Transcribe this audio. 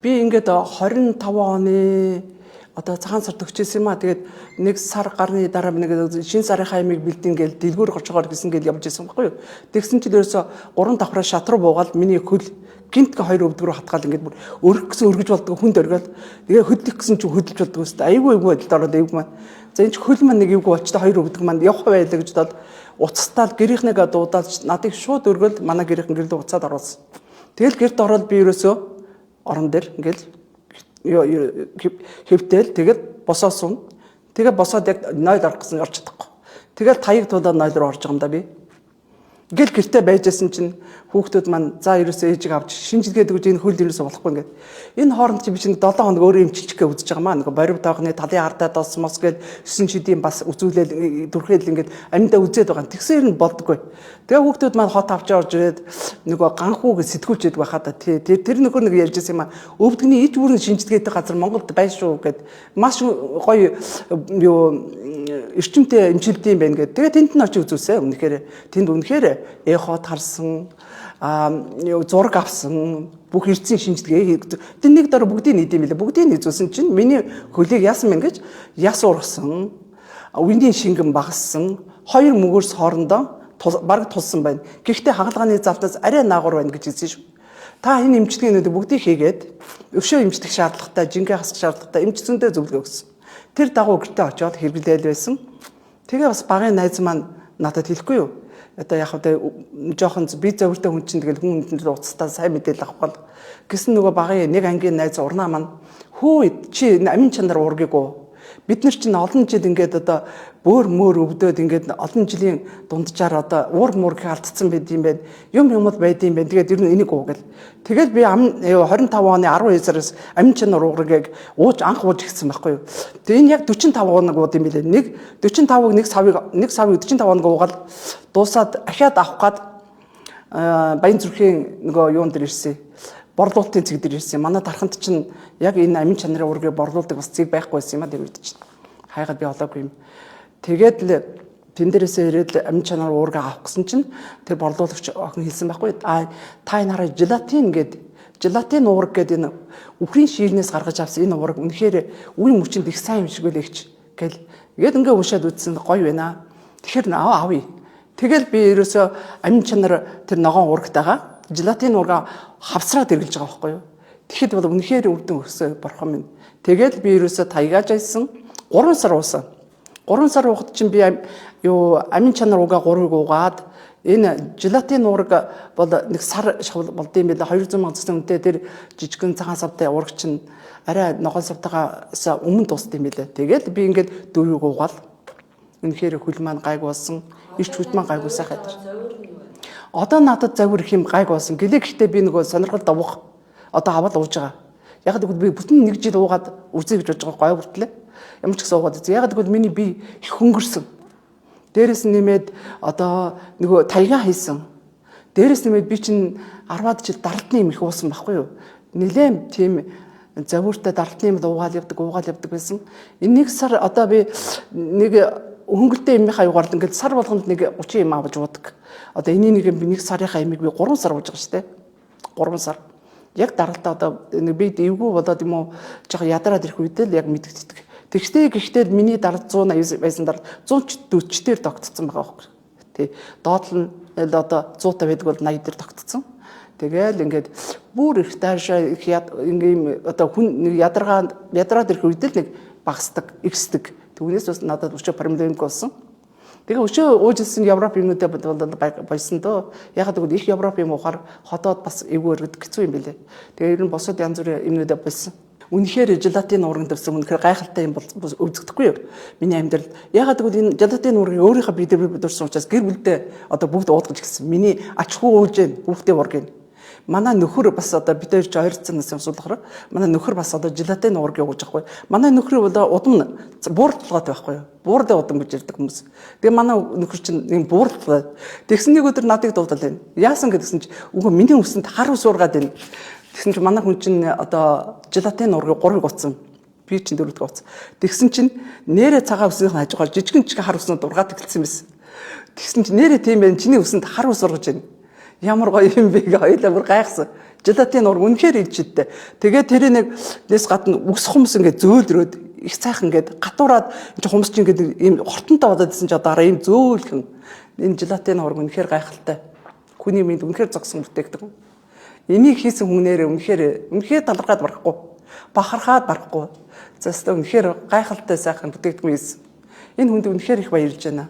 Би ингээд 25 оны одоо цагаан сар төгчөөсөн юм аа. Тэгээд нэг сар гарны дараа нэг шинэ сарын хаймыг бэлдэн гээл дэлгүүр гочгоор гэсэн гээл явж исэн байхгүй юу. Тэгсэн чинь ерөөсө 3 давхраа шат руу буугаад миний хөл гинтгэ 2 өвдөг рүү хатгаал ингээд бүр өргөх гэсэн өргөж болдог хүнд оргиод тэгээ хөдлөх гэсэн чинь хөдөлж болдог өстэй. Айгүй байдалд ороод эвг маань. За энэ ч хөл маань нэг эвгүй очтой 2 өвдөг маань явах байлаа гэж бодоод уцтаад гэрийнхнийгээ дуудаад надыг шууд өргөөл манай гэрийнхэн гэрэлд уцаад оруулсан. Тэгэл гэрт ороод би ерөөсө орон дээр ингээл хэвтэл тэгэл босоосон. Тэгээ босоод яг нойл орох гэсэн орч чадахгүй. Тэгэл таяг тулаад нойл руу орж байгаа юм да би. Ингээл гэртээ байжсэн чинь хүүхдүүд маань за ерөөсөө ээжийг авч шинжилгээд өгч энэ хөл ерөөсөө болохгүй ингээд. Энэ хооронд чи би чинь 7 хоног өөрөө эмчилчихгээ үзэж байгаа маа. Нөгөө борив таахны талын ардаа досмос гээд 9 шидийн бас үзүүлэл дүрхэл ингээд амьдаа үзээд байгаа. Тэгсээр нь болдоггүй. Тэгээ хүүхдүүд маань хот авч орж ирээд нөгөө ганхууг сэтгүүлчээд байхаа та тэр нөхөр нэг ярьжсэн юм аа. Өвдгний иж бүрэн шинжилгээтэй газар Монголд байна шүү гэд маш гоё юу эрчимтэй эмчилдэг юм байна гэд. Тэгээ тэнд нь очиж үзүүлсэн. Үнэхээр тэнд үнэхээр эхот харсан зураг авсан бүх эрдсэн шинжилгээ тэр нэг дор бүгдийг нийт юм билээ. Бүгдийг нийцүүлсэн чинь миний хөлийг яасан мэн гэж яс ургасан, үндийн шингэн багассан, 2 мөгөөс хоорондоо бараг тулсан байна. Гэхдээ хагалгааны залтаас арай наагур байна гэж хэлсэн шүү. Та энэ эмчилгээнүүдийг бүгдийг хийгээд өвшөө эмчлэх шаардлагатай, жинхэнэ хасах шаардлагатай эмчцэндээ зөвлөгөө өгсөн. Тэр дагуу гэртээ очиод хэрэглээл байсан. Тэгээ бас багын найз маань надад хэлэхгүй юу? Одоо яг хөө жоохон би зөвөртэй хүн чинь тэгэл хүн хүнд уцтаа сайн мэдээлэл авах бол гэсэн нөгөө багын нэг ангийн найз урнаа маань хөө чи амин чанар уургийг уу бид нар чинь олон жил ингээд одоо бөөр мөр өвдөд ингээд олон жилийн дунджаар одоо уур муур алдсан байд юм байна юмуд байд юм байна тэгээд ер нь энийг уугал тэгэл би 25 оны 12 сараас амин чанар уургийг анх ууж гисэн байхгүй юу тэгээд энэ яг 45 хоног ууд юм билээ нэг 45-ыг нэг савыг 45 хоног уугаад дуусаад ахиад авах гад Баян зүрхийн нөгөө юун дээр ирсэн борлуулалтын цэг дээр ирсэн. Манай дарханд чинь яг энэ амин чанарын ургийг борлуулдаг бас цэг байхгүй байсан юм а тэр үед чинь. Хайгаад би олоогүй юм. Тэгээд л тэн дээрээсээ ирээд амин чанарын ургийг авах гэсэн чинь тэр борлуулагч охин хэлсэн байхгүй. Та энэ хараа желатин уург гэдэг энэ үхрийн шийлнээс гаргаж авсан энэ уург үнэхээр үе мөчөнд их сайн юм шиг байлэгч гэл. Тэгээд ингээ уушаад үзсэн гоё байна. Тэгэхээр авъя. Тэгэл би ерөөсөө амин чанар тэр ногоон урагтайгаа желатин ургаа хавсраад эргэлж байгаа байхгүй юу. Тэгэхэд бол үнэхээр үрдэн өсөө борхон минь. Тэгэл би ерөөсөө таягааж айсан 3 сар уусан. 3 сар уухад чинь би амин чанар угаа 3-ыг уугаад энэ желатин ураг бол нэг сар шавл болд юм байла 200 сая үнэтэй тэр жижигэн цагаан савтай ураг чинь арай ногоон савтайгаас өмнө дуусд юм байла. Тэгэл би ингээд 4-ыг уугаал. Үнэхээр хөл маань гайг болсон. Ирч хүч маань гайг усаа хатар. Одоо надад завир их юм гайг болсон. Гэхдээ би нөгөө сонирхол давах одоо аваад ууж байгаа. Яг гэвэл би бүтэн 1 жил уугаад үзье гэж бодож байгаа гой бүртлээ. Ямар ч гэсэн уугаад үзье. Яг гэвэл миний би их хөнгөрсөн. Дээрээс нэмээд одоо нөгөө тайгаа хийсэн. Дээрээс нэмээд би чинь 10-аад жил дардны юм их уусан байхгүй юу? Нилээн тийм завиртай дардны юм уугаал явдаг байсан. Энэ 1 сар одоо би нэг хөнгөлтэй юмхаа югаар ингээд сар болгонд нэг 30 юм авч уудаг. Одоо энийг би 1 сарынхаа ямиг би 3 сар ууж байгаа шүү дээ. 3 сар. Яг дараалтаа одоо нэг би эвгүй болоод юм уу жоохон ядраад ирэх үедээ л яг мэдгэдэг. Гэхдээ миний даралт 180 байсан даралт 140 дээр тогтцсон байгаа байхгүй. Тий. Доод нь одоо 100 байдаг бол 80 дээр тогтцсон. Тэгэл ингээд бүр их таашаа их ингээм одоо хүн нэг ядраад ирэх үедээ л нэг багасдаг, ихсдэг. Түүнээс бас надад өчөө парамлемик болсон. Тэгээ өчөө уужсэн Европ юмнуудад болсон доо. Ягаад гэвэл их Европ юм уухаар хотоод бас эвгүй өргөдөг хэцүү юм билээ. Тэгээ ер нь босоод янз бүрийн юмнуудад болсон. Үнэхээр желатин уурган дэрсэн үнэхээр гайхалтай юм бол үзэгдэхгүй юу? Миний амьдралд. Ягаад гэвэл энэ желатин уургийг өөрийнхөө бие дээр дурсан учраас гэр бүлдээ одоо бүгд уудгаж гисэн. Миний ач хүү уулж хүүхдээ уургийг. Манай нөхөр бас одоо бид хоёр ч ойрцсон гэсэн асуулахаар манай нөхөр бас одоо желатин уургийг ууж байхгүй. Манай нөхөр бол удам буурталгаад байхгүй юу? Буурдаа удам гэж ярьдаг хүмүүс. Тэгээ манай нөхөр чинь юм буурталгаад. Тэгсэн нэг өдөр надыг дуудал байна. Яасан гэдгсэн чи үгүй миний үсэнд хар ус уургаад байна. Тэгсэн чи манай хүн чинь одоо желатин уургийг 3-ыг утсан. Би чинь 4-г утсан. Тэгсэн чинь нэрэ цагаан үсийн хажуугаар жижигэн хар уснууд ургаад эхэлсэн байсан. Тэгсэн чи нэрэ тийм байх чиний үсэнд хар ус ургаж байна. Ямар гоё юм бэ гээ хоёлаа бүр гайхсан. Желатин ор үнэхээр ичдтэй. Тэгээд тэр нэг дэс гадна үгс хумс ингээд зөөлрөөд их сайхан ингээд гатуураад энэ хумс чинь ингээд ийм хортонтой болоод исэн чи одоо ийм зөөлхөн энэ желатин ор үнэхээр гайхалтай. Хүний мэд үнэхээр зогсон бүтээгдэг. Энийг хийсэн хүнээр үнэхээр талархаад барахгүй. Бахархаад барахгүй. За өстө үнэхээр гайхалтай сайхан бүтээгдэхүүн хийсэн. Энэ хүнд үнэхээр их баярлж байна.